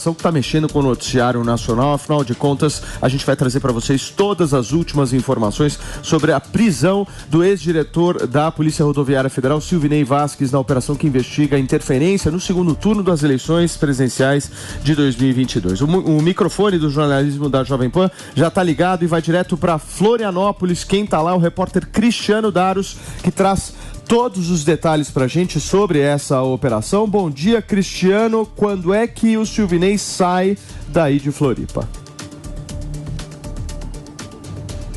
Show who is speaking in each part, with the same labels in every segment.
Speaker 1: que está mexendo com o noticiário nacional. Afinal de contas, a gente vai trazer para vocês todas as últimas informações sobre a prisão do ex-diretor da Polícia Rodoviária Federal, Silvinei Vasquez, na operação que investiga a interferência no segundo turno das eleições presidenciais de 2022. O microfone do jornalismo da Jovem Pan já está ligado e vai direto para Florianópolis. Quem está lá é o repórter Cristiano Daros, que traz todos os detalhes para a gente sobre essa operação. Bom dia, Cristiano. Quando é que o Silvinei sai daí de Floripa?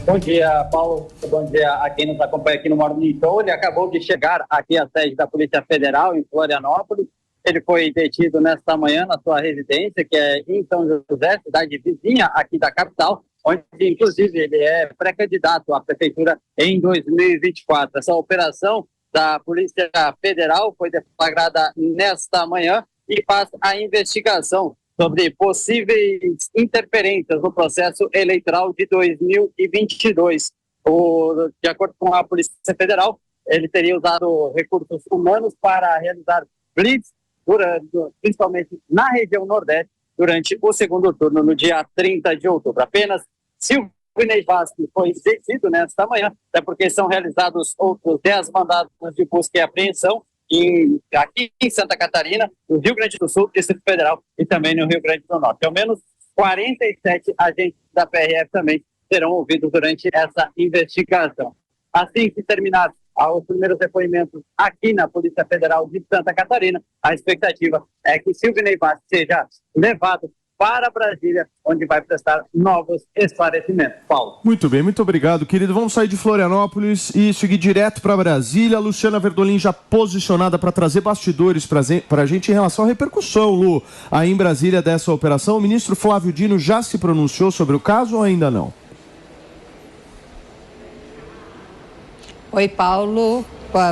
Speaker 2: Bom dia, Paulo. Bom dia a quem nos acompanha aqui no Morning Show. Ele acabou de chegar aqui à sede da Polícia Federal, em Florianópolis. Ele foi detido nesta manhã na sua residência, que é em São José, cidade vizinha aqui da capital, onde, inclusive, ele é pré-candidato à prefeitura em 2024. Essa operação da Polícia Federal foi deflagrada nesta manhã e faz a investigação sobre possíveis interferências no processo eleitoral de 2022. De acordo com a Polícia Federal, ele teria usado recursos humanos para realizar blitz, principalmente na região Nordeste, durante o segundo turno, no dia 30 de outubro. Apenas Silvinei Vasquez foi detido nesta manhã, até porque são realizados outros 10 mandados de busca e apreensão aqui em Santa Catarina, no Rio Grande do Sul, Distrito Federal e também no Rio Grande do Norte. Ao menos 47 agentes da PRF também serão ouvidos durante essa investigação. Assim que terminar os primeiros depoimentos aqui na Polícia Federal de Santa Catarina, a expectativa é que Silvinei Vasquez seja levado para Brasília, onde vai prestar novos esclarecimentos. Paulo.
Speaker 1: Muito bem, muito obrigado, querido. Vamos sair de Florianópolis e seguir direto para Brasília. Luciana Verdolim já posicionada para trazer bastidores para a gente em relação à repercussão, Lu, aí em Brasília dessa operação. O ministro Flávio Dino já se pronunciou sobre o caso ou ainda não?
Speaker 3: Oi, Paulo.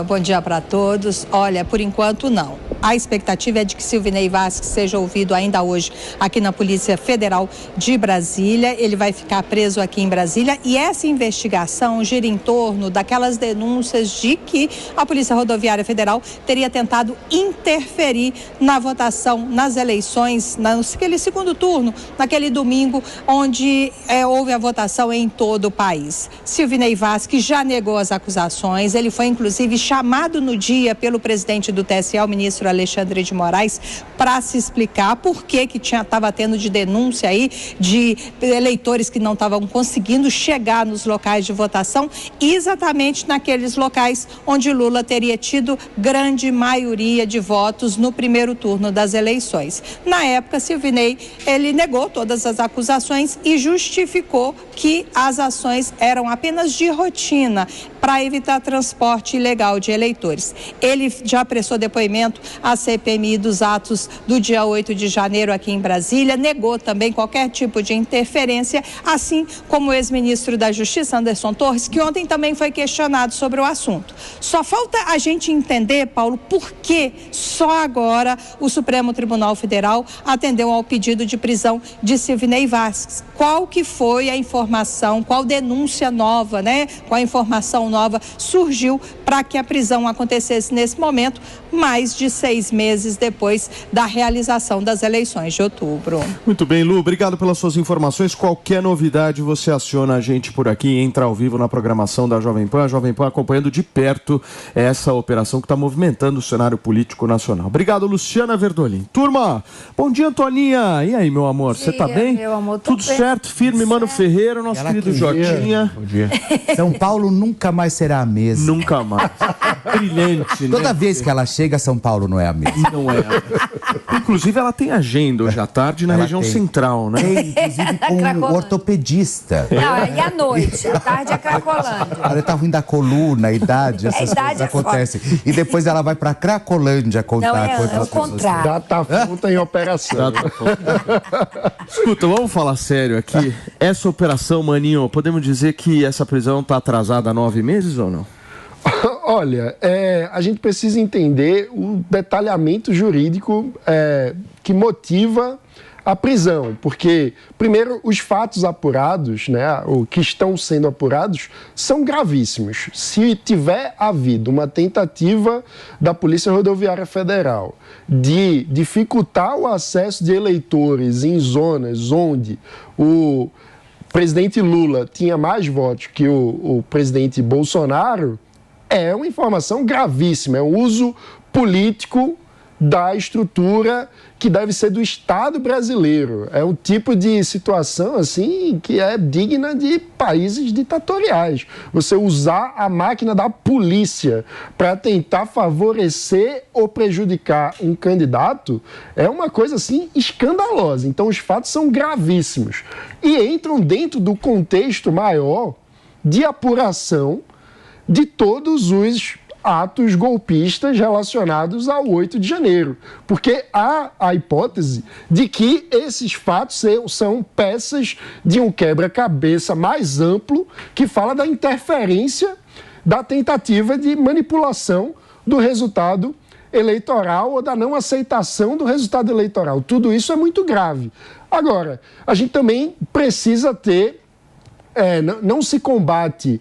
Speaker 3: Bom dia para todos. Olha, por enquanto não. A expectativa é de que Silvinei Vasquez seja ouvido ainda hoje aqui na Polícia Federal de Brasília. Ele vai ficar preso aqui em Brasília e essa investigação gira em torno daquelas denúncias de que a Polícia Rodoviária Federal teria tentado interferir na votação nas eleições, naquele segundo turno, naquele domingo, onde houve a votação em todo o país. Silvinei Vasquez já negou as acusações. Ele foi, inclusive, chamado no dia pelo presidente do TSE, o ministro Alexandre de Moraes, para se explicar por que estava tendo de denúncia aí de eleitores que não estavam conseguindo chegar nos locais de votação, exatamente naqueles locais onde Lula teria tido grande maioria de votos no primeiro turno das eleições. Na época, Silvinei, ele negou todas as acusações e justificou que as ações eram apenas de rotina para evitar transporte ilegal de eleitores. Ele já prestou depoimento à CPMI dos atos do dia 8 de janeiro aqui em Brasília, negou também qualquer tipo de interferência, assim como o ex-ministro da Justiça, Anderson Torres, que ontem também foi questionado sobre o assunto. Só falta a gente entender, Paulo, por que só agora o Supremo Tribunal Federal atendeu ao pedido de prisão de Silvinei Vasquez. Qual que foi a informação, qual denúncia nova, qual a informação nova surgiu para que a prisão acontecesse nesse momento, mais de 6 meses depois da realização das eleições de outubro.
Speaker 1: Muito bem, Lu, obrigado pelas suas informações. Qualquer novidade, você aciona a gente por aqui, entra ao vivo na programação da Jovem Pan. A Jovem Pan acompanhando de perto essa operação que está movimentando o cenário político nacional. Obrigado, Luciana Verdolim. Turma, bom dia, Antoninha. E aí, meu amor, você tá bem?
Speaker 4: Meu amor,
Speaker 1: tudo
Speaker 4: bem.
Speaker 1: Certo? Firme, Mano Ferreira, nosso querido Jotinha.
Speaker 5: Bom dia. São Paulo nunca mais será a mesma.
Speaker 1: Nunca mais. Brilhante, né?
Speaker 5: Toda vez que ela chega, São Paulo não é a mesma.
Speaker 1: Não é. Inclusive, ela tem agenda hoje à tarde na região central, né?
Speaker 5: Inclusive com um ortopedista.
Speaker 4: Não, e à noite? À tarde é Cracolândia.
Speaker 5: Ela tá ruim da coluna, a idade, essas coisas acontecem. E depois ela vai pra Cracolândia contar coisas.
Speaker 4: É o contrário.
Speaker 6: Data fruta em operação.
Speaker 1: Escuta, vamos falar sério aqui. Essa operação, Maninho, podemos dizer que essa prisão tá atrasada há 9 meses ou não?
Speaker 6: Olha, a gente precisa entender o detalhamento jurídico que motiva a prisão, porque, primeiro, os fatos apurados, né, o que estão sendo apurados, são gravíssimos. Se tiver havido uma tentativa da Polícia Rodoviária Federal de dificultar o acesso de eleitores em zonas onde o presidente Lula tinha mais votos que o presidente Bolsonaro, é uma informação gravíssima, é um uso político da estrutura que deve ser do Estado brasileiro. É um tipo de situação assim que é digna de países ditatoriais. Você usar a máquina da polícia para tentar favorecer ou prejudicar um candidato é uma coisa assim escandalosa. Então os fatos são gravíssimos e entram dentro do contexto maior de apuração de todos os atos golpistas relacionados ao 8 de janeiro. Porque há a hipótese de que esses fatos são peças de um quebra-cabeça mais amplo que fala da interferência da tentativa de manipulação do resultado eleitoral ou da não aceitação do resultado eleitoral. Tudo isso é muito grave. Agora, a gente também precisa ter... não se combate,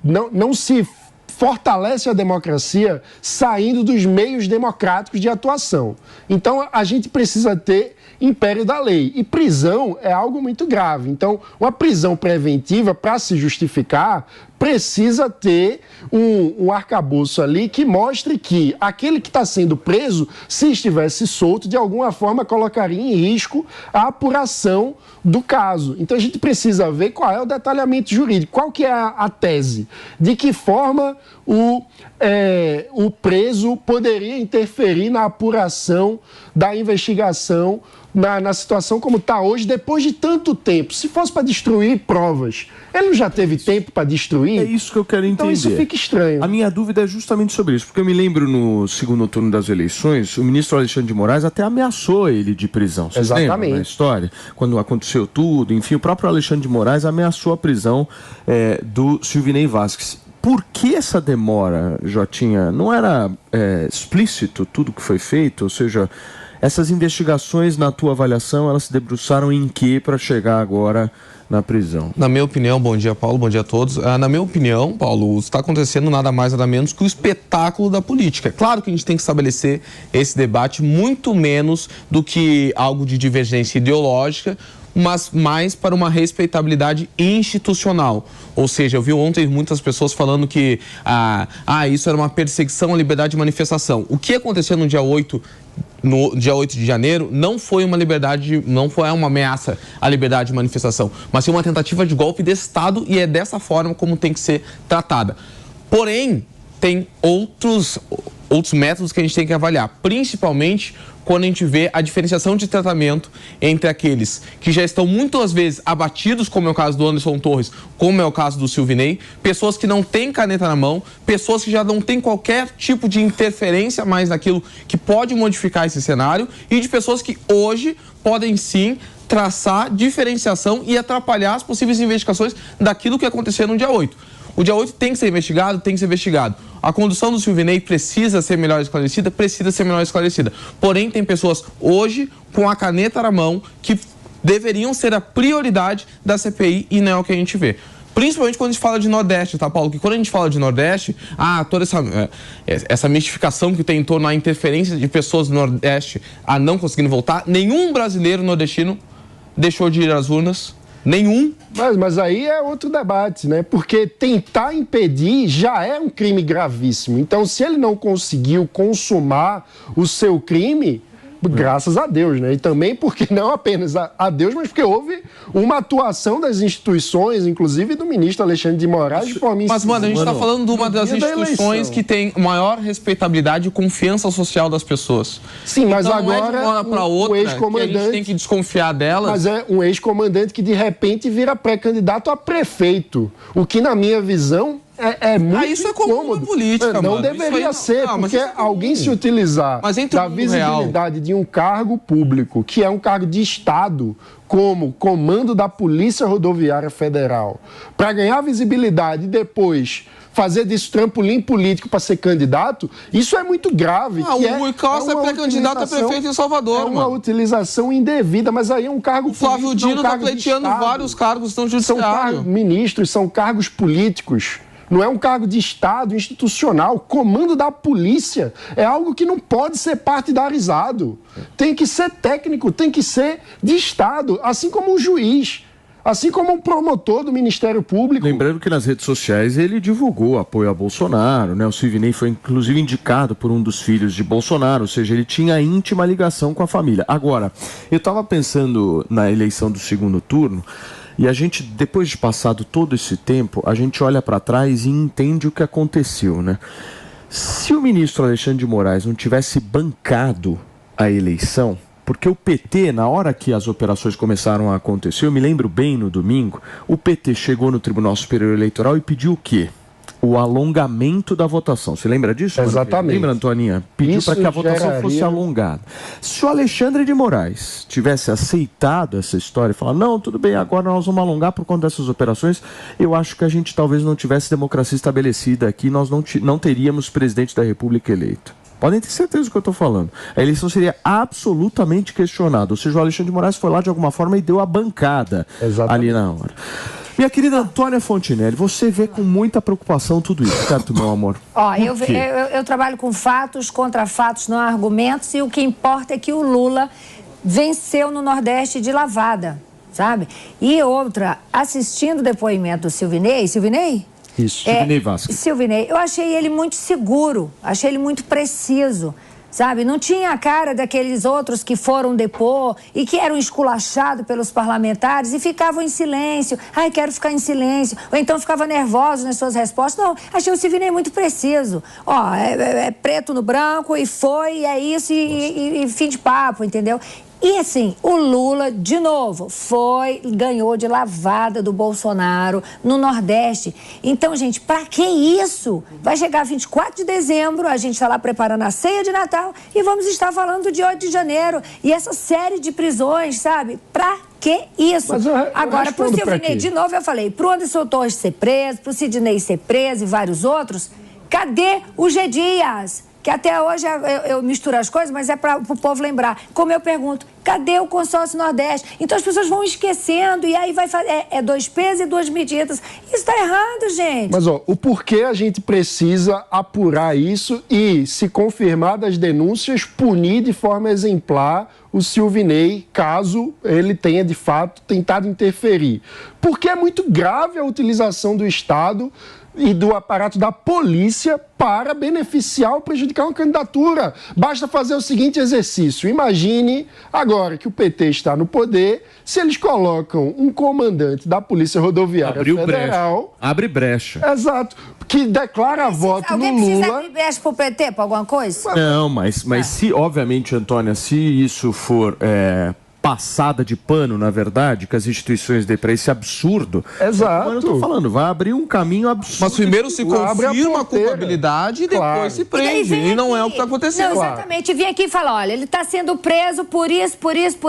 Speaker 6: não se fortalece a democracia saindo dos meios democráticos de atuação. Então, a gente precisa ter império da lei. E prisão é algo muito grave. Então, uma prisão preventiva, para se justificar, precisa ter um arcabouço ali que mostre que aquele que está sendo preso, se estivesse solto, de alguma forma colocaria em risco a apuração do caso. Então a gente precisa ver qual é o detalhamento jurídico, qual que é a tese, de que forma o preso poderia interferir na apuração da investigação na situação como está hoje, depois de tanto tempo. Se fosse para destruir provas, ele não já teve tempo para destruir?
Speaker 1: É isso que eu quero entender.
Speaker 6: Então isso fica estranho.
Speaker 1: A minha dúvida é justamente sobre isso, porque eu me lembro no segundo turno das eleições, o ministro Alexandre de Moraes até ameaçou ele de prisão. Vocês lembram da história? Quando aconteceu tudo, enfim, o próprio Alexandre de Moraes ameaçou a prisão do Silvinei Vasquez. Por que essa demora, Jotinha? Não era explícito tudo que foi feito? Ou seja, essas investigações, na tua avaliação, elas se debruçaram em quê para chegar agora na prisão?
Speaker 7: Na minha opinião, bom dia, Paulo, bom dia a todos. Na minha opinião, Paulo, está acontecendo nada mais, nada menos que o espetáculo da política. É claro que a gente tem que estabelecer esse debate muito menos do que algo de divergência ideológica, mas mais para uma respeitabilidade institucional. Ou seja, eu vi ontem muitas pessoas falando que isso era uma perseguição à liberdade de manifestação. O que aconteceu no dia 8 de janeiro não foi uma uma ameaça à liberdade de manifestação, mas sim uma tentativa de golpe de Estado, e é dessa forma como tem que ser tratada. Porém, tem outros métodos que a gente tem que avaliar, principalmente quando a gente vê a diferenciação de tratamento entre aqueles que já estão muitas vezes abatidos, como é o caso do Anderson Torres, como é o caso do Silvinei, pessoas que não têm caneta na mão, pessoas que já não têm qualquer tipo de interferência mais naquilo que pode modificar esse cenário, e de pessoas que hoje podem sim traçar diferenciação e atrapalhar as possíveis investigações daquilo que aconteceu no dia 8. O dia 8 tem que ser investigado, tem que ser investigado. A condução do Silvinei precisa ser melhor esclarecida, Porém, tem pessoas hoje com a caneta na mão que deveriam ser a prioridade da CPI, e não é o que a gente vê. Principalmente quando a gente fala de Nordeste, tá, Paulo? Que quando a gente fala de Nordeste, toda essa mistificação que tem em torno da interferência de pessoas do Nordeste a não conseguindo voltar, nenhum brasileiro nordestino deixou de ir às urnas. Nenhum.
Speaker 6: Mas aí é outro debate, né? Porque tentar impedir já é um crime gravíssimo. Então, se ele não conseguiu consumar o seu crime, graças a Deus, né? E também porque não apenas a Deus, mas porque houve uma atuação das instituições, inclusive do ministro Alexandre de Moraes, de forma
Speaker 7: Mas, mano, a gente está falando de uma das instituições que tem maior respeitabilidade e confiança social das pessoas.
Speaker 6: Sim, mas
Speaker 7: então,
Speaker 6: agora
Speaker 7: não é de uma hora para outra que a gente tem que desconfiar delas.
Speaker 6: Mas é um ex-comandante que de repente vira pré-candidato a prefeito, o que na minha visão é muito
Speaker 7: isso é comum na política,
Speaker 6: não
Speaker 7: mano.
Speaker 6: deveria ser, porque alguém se utilizar da visibilidade de um cargo público, que é um cargo de Estado, como comando da Polícia Rodoviária Federal, para ganhar visibilidade e depois fazer disso trampolim político para ser candidato, isso é muito grave.
Speaker 7: O Rui Costa é pré-candidato a prefeito em Salvador,
Speaker 6: uma utilização indevida, mas aí é um cargo político.
Speaker 7: O Flávio Dino está pleiteando vários cargos no judiciário.
Speaker 6: São cargos ministros, são cargos políticos. Não é um cargo de Estado institucional. Comando da polícia é algo que não pode ser partidarizado. Tem que ser técnico, tem que ser de Estado, assim como um juiz. Assim como um promotor do Ministério Público.
Speaker 1: Lembrando que nas redes sociais ele divulgou apoio a Bolsonaro, né? O Silvinei foi inclusive indicado por um dos filhos de Bolsonaro, ou seja, ele tinha íntima ligação com a família. Agora, eu estava pensando na eleição do segundo turno, e a gente, depois de passado todo esse tempo, a gente olha para trás e entende o que aconteceu, né? Se o ministro Alexandre de Moraes não tivesse bancado a eleição, porque o PT, na hora que as operações começaram a acontecer, eu me lembro bem no domingo, o PT chegou no Tribunal Superior Eleitoral e pediu o quê? O alongamento da votação. Você lembra disso?
Speaker 6: Exatamente.
Speaker 1: Lembra, Antoninha? Pediu para que a votação fosse alongada. Se o Alexandre de Moraes tivesse aceitado essa história e falar, não, tudo bem, agora nós vamos alongar por conta dessas operações, eu acho que a gente talvez não tivesse democracia estabelecida aqui, nós não teríamos presidente da República eleito. Podem ter certeza do que eu estou falando. A eleição seria absolutamente questionada. Ou seja, o Alexandre de Moraes foi lá de alguma forma e deu a bancada ali na hora. Minha querida Antônia Fontinelli, você vê com muita preocupação tudo isso, certo, meu amor?
Speaker 4: Eu trabalho com fatos, contra fatos, não argumentos, e o que importa é que o Lula venceu no Nordeste de lavada, sabe? E outra, assistindo o depoimento do Silvinei...
Speaker 1: Isso, Silvinei Vasquez.
Speaker 4: Silvinei, eu achei ele muito seguro, achei ele muito preciso, sabe? Não tinha a cara daqueles outros que foram depor e que eram esculachados pelos parlamentares e ficavam em silêncio. Ai, quero ficar em silêncio. Ou então ficava nervoso nas suas respostas. Não, achei o Silvinei muito preciso. É preto no branco e foi, é isso e fim de papo, entendeu? E assim, o Lula, de novo, ganhou de lavada do Bolsonaro no Nordeste. Então, gente, pra que isso? Vai chegar 24 de dezembro, a gente está lá preparando a ceia de Natal e vamos estar falando de 8 de janeiro. E essa série de prisões, sabe? Pra que isso? Agora, pro Silvinei, de novo, eu falei, pro Anderson Torres ser preso, pro Sidney ser preso e vários outros, cadê o G. Dias? Que até hoje eu misturo as coisas, mas é para o povo lembrar. Como eu pergunto, cadê o consórcio Nordeste? Então as pessoas vão esquecendo e aí vai fazer. É 2 pesos e 2 medidas. Isso está errado, gente.
Speaker 6: Mas o porquê a gente precisa apurar isso e, se confirmar das denúncias, punir de forma exemplar o Silvinei, caso ele tenha de fato tentado interferir. Porque é muito grave a utilização do Estado e do aparato da polícia para beneficiar ou prejudicar uma candidatura. Basta fazer o seguinte exercício. Imagine, agora que o PT está no poder, se eles colocam um comandante da Polícia Rodoviária Federal...
Speaker 1: Abre brecha.
Speaker 6: Exato. Que declara voto no Lula...
Speaker 4: Alguém precisa abrir brecha pro PT, para alguma coisa?
Speaker 1: Não, mas se, obviamente, Antônia, se isso for... passada de pano, na verdade, que as instituições dêem para esse absurdo.
Speaker 6: Exato.
Speaker 1: Eu tô falando, vai abrir um caminho absurdo.
Speaker 7: Mas primeiro se confirma a culpabilidade e depois se prende. E não é o que está acontecendo.
Speaker 4: Não, exatamente. Vem aqui e fala, olha, ele está sendo preso por isso,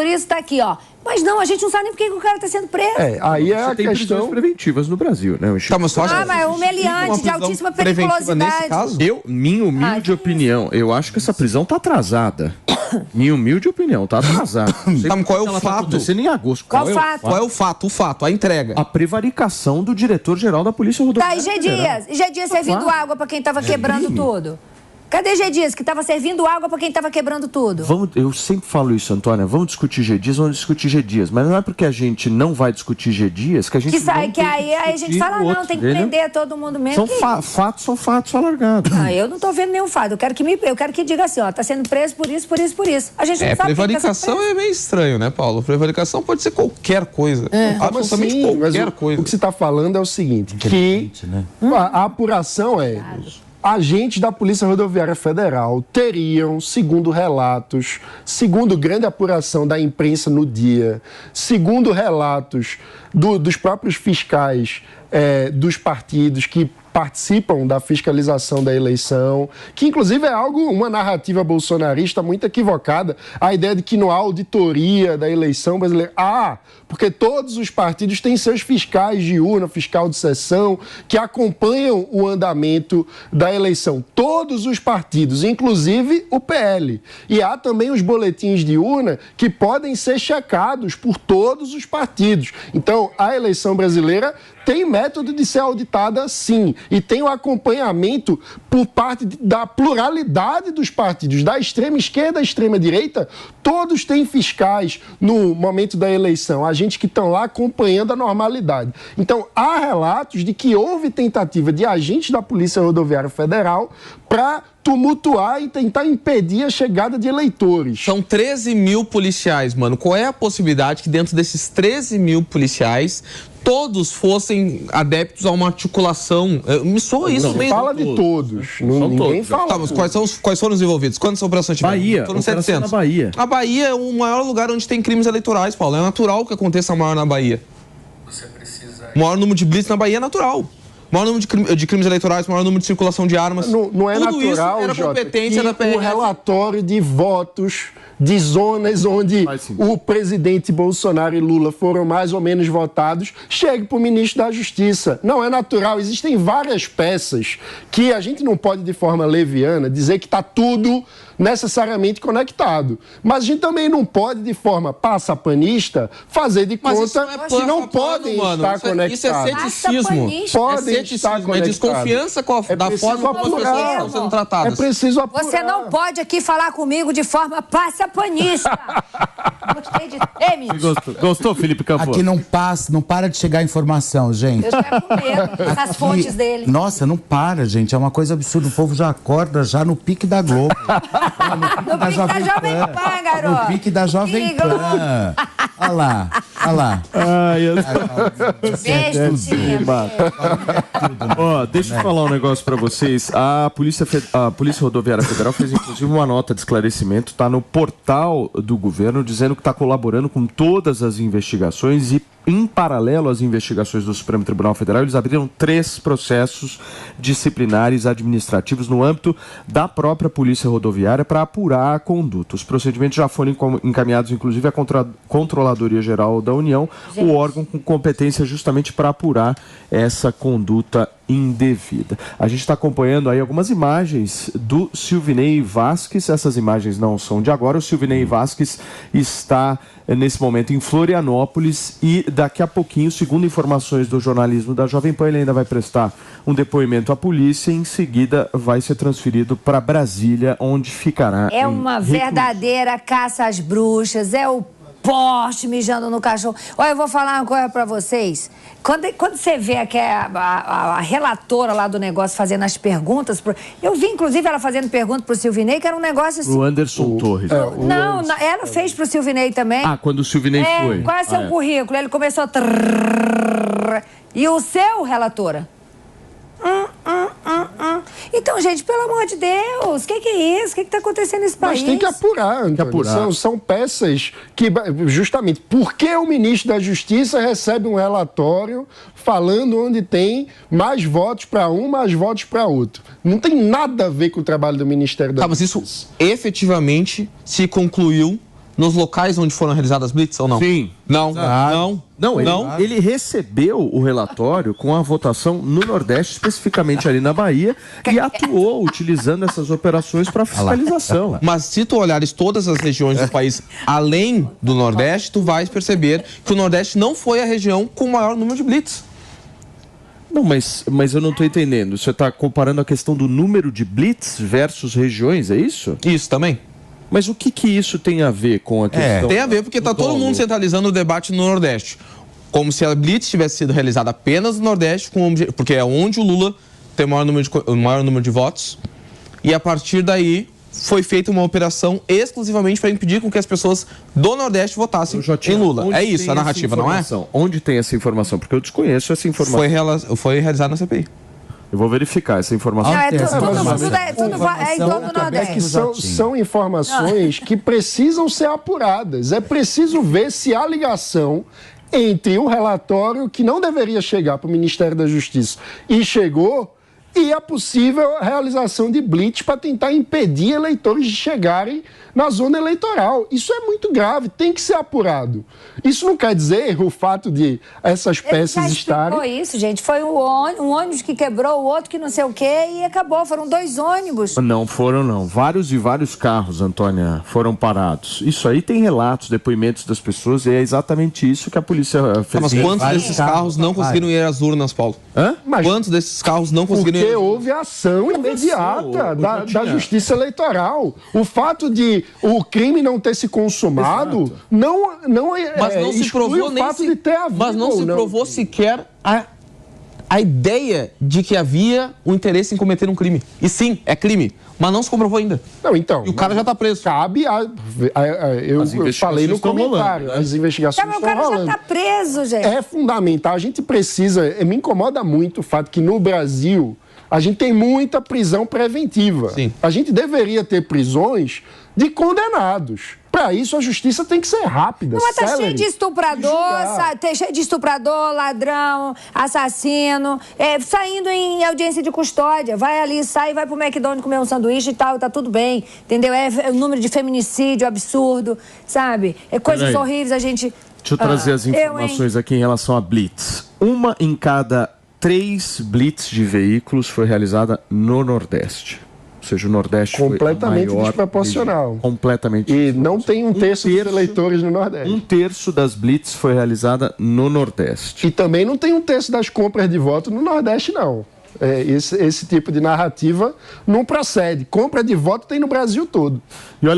Speaker 4: está aqui, ó. Mas não, a gente não sabe nem por que o cara está sendo preso.
Speaker 6: Aí é a
Speaker 1: tem
Speaker 6: questão...
Speaker 1: prisões preventivas no Brasil, né?
Speaker 4: Mas um meliante de altíssima periculosidade.
Speaker 7: Nesse caso?
Speaker 1: Minha humilde opinião, eu acho que essa prisão tá atrasada. Minha humilde opinião, tá atrasada.
Speaker 7: Qual é o fato?
Speaker 1: Acontecendo em agosto.
Speaker 4: Qual fato?
Speaker 7: Qual é o fato? O fato, a entrega.
Speaker 1: A prevaricação do diretor-geral da Polícia Rodoviária.
Speaker 4: Tá, e G. Dias? E G. Dias servindo água para quem estava quebrando tudo? Cadê G. Dias, que estava servindo água para quem estava quebrando tudo?
Speaker 1: Eu sempre falo isso, Antônia. Vamos discutir G. Dias, vamos discutir G. Dias. Mas não é porque a gente não vai discutir G. Dias que a gente
Speaker 4: aí a gente fala, não, tem que prender todo mundo mesmo.
Speaker 1: Fatos são fatos alargados.
Speaker 4: Eu não tô vendo nenhum fato. Eu quero que diga assim, ó, tá sendo preso por isso, por isso, por isso. A gente não sabe.
Speaker 7: Prevaricação é meio estranho, né, Paulo? Prevaricação pode ser qualquer coisa. Absolutamente qualquer coisa.
Speaker 6: O que você está falando é o seguinte, que a apuração é... Agentes da Polícia Rodoviária Federal teriam, segundo relatos, segundo grande apuração da imprensa no dia, segundo relatos dos próprios fiscais dos partidos que participam da fiscalização da eleição, que inclusive é uma narrativa bolsonarista muito equivocada, a ideia de que não há auditoria da eleição brasileira. Porque todos os partidos têm seus fiscais de urna, fiscal de sessão, que acompanham o andamento da eleição. Todos os partidos, inclusive o PL. E há também os boletins de urna que podem ser checados por todos os partidos. Então, a eleição brasileira tem método de ser auditada, sim, e tem o acompanhamento por parte da pluralidade dos partidos, da extrema esquerda à extrema direita, todos têm fiscais no momento da eleição, agentes que estão lá acompanhando a normalidade. Então, há relatos de que houve tentativa de agentes da Polícia Rodoviária Federal para tumultuar e tentar impedir a chegada de eleitores.
Speaker 7: São 13 mil policiais, mano. Qual é a possibilidade que dentro desses 13 mil policiais todos fossem adeptos a uma articulação? Me soa isso mesmo.
Speaker 6: Não fala de todos. Ninguém fala.
Speaker 7: Tá, mas quais foram os envolvidos? Quantas operações tiveram?
Speaker 1: Bahia.
Speaker 7: Foram 700. Na Bahia. A Bahia é o maior lugar onde tem crimes eleitorais, Paulo. É natural que aconteça maior na Bahia. Você precisa... O maior número de blitz na Bahia é natural. Maior número de crimes eleitorais, maior número de circulação de armas.
Speaker 6: Não é
Speaker 7: tudo
Speaker 6: natural,
Speaker 7: isso era competência da PRF.
Speaker 6: O relatório de votos de zonas onde o presidente Bolsonaro e Lula foram mais ou menos votados, chegue para o ministro da Justiça. Não é natural. Existem várias peças que a gente não pode, de forma leviana, dizer que está tudo necessariamente conectado. Mas a gente também não pode, de forma passapanista, fazer de conta que não podem estar conectados.
Speaker 7: Isso é ceticismo.
Speaker 6: Podem estar conectados.
Speaker 7: É desconfiança da forma como as pessoas estão sendo tratadas.
Speaker 6: É preciso apurar.
Speaker 4: Você não pode aqui falar comigo de forma passapanista. Gostei de ter, menino.
Speaker 1: Gostou, Felipe Campos?
Speaker 5: Aqui não para de chegar informação, gente.
Speaker 4: Eu já com medo das fontes dele.
Speaker 5: Nossa, não para, gente. É uma coisa absurda. O povo já acorda já no pique da Globo.
Speaker 4: No pique da Jovem Pan, garoto.
Speaker 5: No pique da Jovem Pan. Olha lá, olha lá.
Speaker 1: Deixa eu falar um negócio pra vocês. A Polícia Rodoviária Federal fez, inclusive, uma nota de esclarecimento. Está no portal do governo, dizendo que está colaborando com todas as investigações e, em paralelo às investigações do Supremo Tribunal Federal, eles abriram 3 processos disciplinares administrativos no âmbito da própria Polícia Rodoviária para apurar a conduta. Os procedimentos já foram encaminhados, inclusive, à Controladoria Geral da União, o órgão com competência justamente para apurar essa conduta indevida. A gente está acompanhando aí algumas imagens do Silvinei Vasquez. Essas imagens não são de agora. O Silvinei Vasquez está nesse momento em Florianópolis e daqui a pouquinho, segundo informações do jornalismo da Jovem Pan, ele ainda vai prestar um depoimento à polícia e em seguida vai ser transferido para Brasília, onde ficará.
Speaker 4: É uma verdadeira caça às bruxas, é o poste mijando no cachorro. Olha, eu vou falar uma coisa pra vocês. Quando você vê a relatora lá do negócio fazendo as perguntas... Eu vi, inclusive, ela fazendo pergunta pro Silvinei, que era um negócio assim...
Speaker 1: O Anderson Torres.
Speaker 4: Não, ela fez pro Silvinei também.
Speaker 1: Quando o Silvinei foi.
Speaker 4: Qual é seu currículo? Ele começou a... E o seu, relatora? Então, gente, pelo amor de Deus, o que é isso? O que está acontecendo nesse país?
Speaker 6: Mas tem que apurar, Antônio. São peças que, justamente, porque o ministro da Justiça recebe um relatório falando onde tem mais votos para um, mais votos para outro. Não tem nada a ver com o trabalho do Ministério da Justiça.
Speaker 7: Mas isso efetivamente se concluiu nos locais onde foram realizadas blitz ou não?
Speaker 1: Sim. Ele recebeu o relatório com a votação no Nordeste, especificamente ali na Bahia, e atuou utilizando essas operações para fiscalização.
Speaker 7: Mas se tu olhares todas as regiões do país além do Nordeste, tu vais perceber que o Nordeste não foi a região com o maior número de blitz.
Speaker 1: Não, mas eu não estou entendendo. Você está comparando a questão do número de blitz versus regiões, é isso?
Speaker 7: Isso também.
Speaker 1: Mas o que isso tem a ver com a questão?
Speaker 7: Tem a ver porque está todo mundo centralizando o debate no Nordeste. Como se a blitz tivesse sido realizada apenas no Nordeste, porque é onde o Lula tem o maior número de votos. E a partir daí foi feita uma operação exclusivamente para impedir com que as pessoas do Nordeste votassem em Lula. É isso a narrativa, não é?
Speaker 1: Onde tem essa informação? Porque eu desconheço essa informação.
Speaker 7: Foi realizada na CPI.
Speaker 1: Eu vou verificar essa informação.
Speaker 4: Não, é em todo o Nordeste.
Speaker 6: São informações que precisam ser apuradas. É preciso ver se há ligação entre um relatório que não deveria chegar para o Ministério da Justiça e chegou e a possível realização de blitz para tentar impedir eleitores de chegarem na zona eleitoral. Isso é muito grave, tem que ser apurado. Isso não quer dizer o fato de essas peças estarem...
Speaker 4: Foi isso, gente. Foi um ônibus que quebrou, o outro que não sei o quê, e acabou. Foram 2 ônibus.
Speaker 1: Não foram, não. Vários carros, Antônia, foram parados. Isso aí tem relatos, depoimentos das pessoas, e é exatamente isso que a polícia fez.
Speaker 7: Mas quantos desses carros não conseguiram ir às urnas, Paulo?
Speaker 6: Mas
Speaker 7: quantos desses carros não conseguiram ir?
Speaker 6: Porque houve ação imediata da Justiça Eleitoral. O fato de o crime não ter se consumado não
Speaker 7: se provou nem
Speaker 6: de ter havido.
Speaker 7: Mas não se provou sequer a ideia de que havia um interesse em cometer um crime. E sim, é crime, mas não se comprovou ainda.
Speaker 6: Não, então.
Speaker 7: E o cara já está preso.
Speaker 6: Cabe eu falei no comentário. As investigações estão rolando.
Speaker 4: O cara já está preso, gente.
Speaker 6: É fundamental. A gente precisa... Me incomoda muito o fato que no Brasil a gente tem muita prisão preventiva.
Speaker 7: Sim.
Speaker 6: A gente deveria ter prisões de condenados. Para isso, a justiça tem que ser rápida.
Speaker 4: Mas tá cheio de estuprador, ladrão, assassino, saindo em audiência de custódia. Vai ali, sai, vai pro McDonald's comer um sanduíche e tal, tá tudo bem, entendeu? É o número de feminicídio absurdo, sabe? É coisas horríveis, a gente...
Speaker 1: Deixa eu trazer as informações aqui em relação a blitz. 1 em cada 3 blitz de veículos foi realizada no Nordeste. Ou seja, o Nordeste
Speaker 6: completamente
Speaker 1: foi a maior
Speaker 6: desproporcional.
Speaker 1: Região. Completamente.
Speaker 6: E não tem um terço dos eleitores no Nordeste.
Speaker 1: 1/3 das blitz foi realizada no Nordeste.
Speaker 6: E também não tem 1/3 das compras de voto no Nordeste, não. Esse tipo de narrativa não procede. Compra de voto tem no Brasil todo.
Speaker 1: E olha